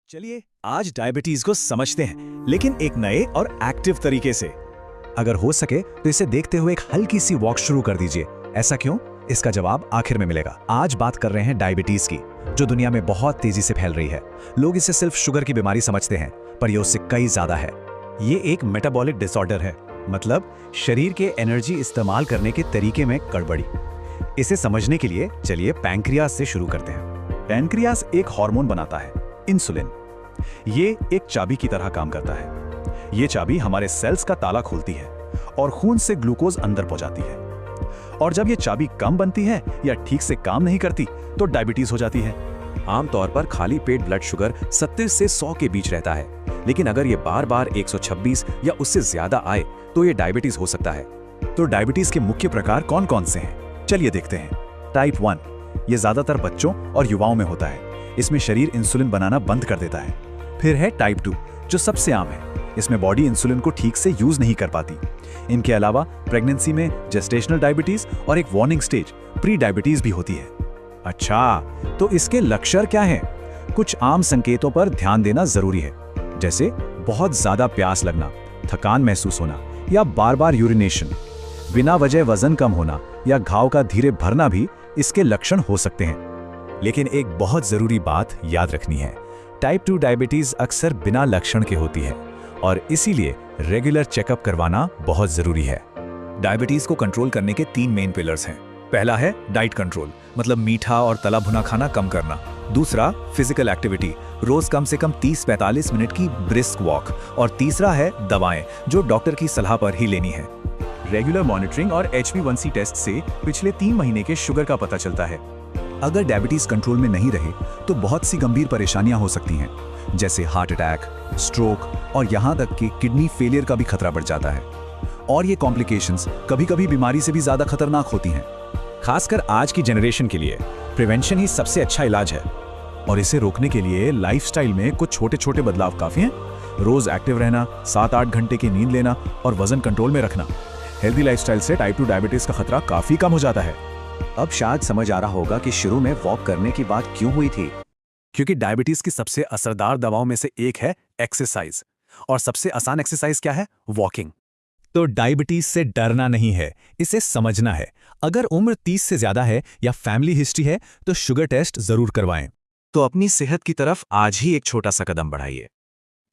चलिए आज डायबिटीज को समझते हैं, लेकिन एक नए और एक्टिव तरीके से। अगर हो सके तो इसे देखते हुए एक हल्की सी वॉक शुरू कर दीजिए। ऐसा क्यों? इसका जवाब आखिर में मिलेगा। आज बात कर रहे हैं डायबिटीज की, जो दुनिया में बहुत तेजी से फैल रही है। लोग इसे सिर्फ शुगर की बीमारी समझते हैं, पर यह उससे कई ज्यादा है। ये एक मेटाबॉलिक डिसऑर्डर है, मतलब शरीर के एनर्जी इस्तेमाल करने के तरीके में गड़बड़ी। इसे समझने के लिए चलिए पैंक्रियास से शुरू करते हैं। पैंक्रियास एक हार्मोन बनाता है, इंसुलिन। ये एक चाबी की तरह काम करता है। ये चाबी हमारे सेल्स का ताला खोलती है और खून से ग्लूकोज अंदर पहुंचाती है। और जब ये चाबी कम बनती है या ठीक से काम नहीं करती तो डायबिटीज हो जाती है। आमतौर पर खाली पेट ब्लड शुगर 70 से 100 के बीच रहता है, लेकिन अगर ये बार बार 126 या उससे ज्यादा आए तो ये डायबिटीज हो सकता है। तो डायबिटीज के मुख्य प्रकार कौन कौन से हैं? चलिए देखते हैं। टाइप 1, ये ज्यादातर बच्चों और युवाओं में होता है। इसमें शरीर इंसुलिन बनाना बंद कर देता है। फिर है टाइप 2, जो सबसे आम है। इसमें बॉडी इंसुलिन को ठीक से यूज नहीं कर पाती। इनके अलावा प्रेगनेंसी में जेस्टेशनल डायबिटीज और एक वार्निंग स्टेज प्री डायबिटीज भी होती है। अच्छा, तो इसके लक्षण क्या हैं? कुछ आम संकेतों पर ध्यान देना जरूरी है, जैसे बहुत ज्यादा प्यास लगना, थकान महसूस होना या बार बार यूरिनेशन। बिना वजह वजन कम होना या घाव का धीरे भरना भी इसके लक्षण हो सकते हैं। लेकिन एक बहुत जरूरी बात याद रखनी है, टाइप 2 डायबिटीज अक्सर बिना लक्षण के होती है और इसीलिए रेगुलर चेकअप करवाना बहुत जरूरी है। डायबिटीज को कंट्रोल करने के 3 मेन पिलर्स हैं। पहला है डाइट कंट्रोल, मतलब मीठा और तला भुना खाना कम करना। दूसरा फिजिकल एक्टिविटी, रोज कम से कम 30-45 मिनट की ब्रिस्क वॉक। और तीसरा है दवाएं, जो डॉक्टर की सलाह पर ही लेनी है। रेगुलर मॉनिटरिंग और HbA1c टेस्ट से पिछले 3 महीने के शुगर का पता चलता है। अगर डायबिटीज कंट्रोल में नहीं रहे तो बहुत सी गंभीर परेशानियां हो सकती हैं, जैसे हार्ट अटैक, स्ट्रोक और यहां तक कि किडनी फेलियर का भी खतरा बढ़ जाता है। और ये कॉम्प्लिकेशंस कभी-कभी बीमारी से भी ज्यादा खतरनाक होती हैं। खासकर आज की जनरेशन के लिए प्रिवेंशन ही सबसे अच्छा इलाज है। और इसे रोकने के लिए लाइफस्टाइल में कुछ छोटे-छोटे बदलाव काफी हैं। रोज एक्टिव रहना, 7-8 घंटे की नींद लेना और वजन कंट्रोल में रखना। हेल्दी लाइफस्टाइल से टाइप 2 डायबिटीज का खतरा काफी कम हो जाता है। अब शायद समझ आ रहा होगा कि शुरू में वॉक करने की बात क्यों हुई थी। क्योंकि डायबिटीज की सबसे असरदार दवाओं में से एक है एक्सरसाइज, और सबसे आसान एक्सरसाइज क्या है? वॉकिंग। तो डायबिटीज से डरना नहीं है, इसे समझना है। अगर उम्र 30 से ज्यादा है या फैमिली हिस्ट्री है तो शुगर टेस्ट जरूर करवाएं। तो अपनी सेहत की तरफ आज ही एक छोटा सा कदम बढ़ाइए।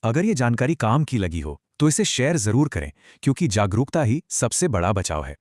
अगर ये जानकारी काम की लगी हो तो इसे शेयर जरूर करें, क्योंकि जागरूकता ही सबसे बड़ा बचाव है।